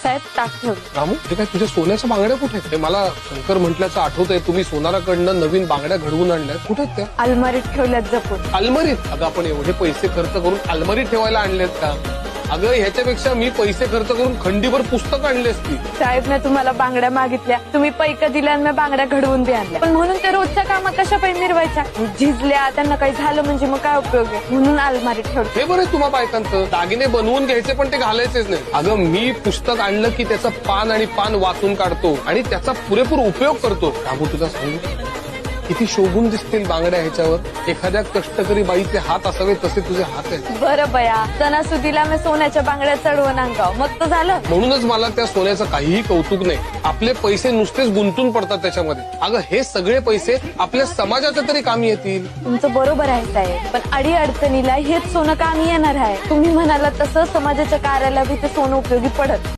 साहेब ताक ठेवलं. रामू हे काय तुझ्या सोन्याच्या बांगड्या कुठे आहेत? हे मला शंकर म्हटल्याचं आठवतंय. तुम्ही सोनाराकडनं नवीन बांगड्या घडवून आणल्या, कुठे आहेत त्या? अलमारीत ठेवल्यात जपून. अलमारीत? अगं आपण एवढे पैसे खर्च करून अलमारीत ठेवायला आणलेत का? अगं ह्याच्यापेक्षा मी पैसे खर्च करून खंडीभर पुस्तक आणले असती. साहेब मी तुम्हाला बांगड्या मागितल्या, तुम्ही पैका दिल्या आणि मी बांगड्या घडवून बी आणल्या. पण म्हणून ते रोजच्या कामात कशा पाहिजे मिरवायच्या? झिजल्या, त्यांना काही झालं म्हणजे मग काय उपयोग आहे? म्हणून अलमारीत ठेवलं. हे बरं तुम्हा बायकांचं दागिने बनवून घ्यायचे पण ते घालायचेच नाही. अगं मी पुस्तक आणलं की त्याचं पान आणि पान वाचून काढतो आणि त्याचा पुरेपूर उपयोग करतो. रामू तुझा सांगू किती शोभून दिसतील बांगड्या ह्याच्यावर. एखाद्या कष्टकरी बाईचे हात असावे तसे तुझे हात आहेत. बरं बया, सणासुदीला मी सोन्याच्या बांगड्या चढवून अंगाव, मग तर झालं. म्हणूनच मला त्या सोन्याचं काहीही कौतुक नाही. आपले पैसे नुसतेच गुंतून पडतात त्याच्यामध्ये. अगं हे सगळे पैसे आपल्या समाजाच्या तरी कामी येतील. तुमचं बरोबर आहे साहेब, पण अडी अडचणीला हेच सोनं कामी येणार आहे. तुम्ही म्हणाला तसं समाजाच्या कार्याला बी ते सोनं उपयोगी पडत.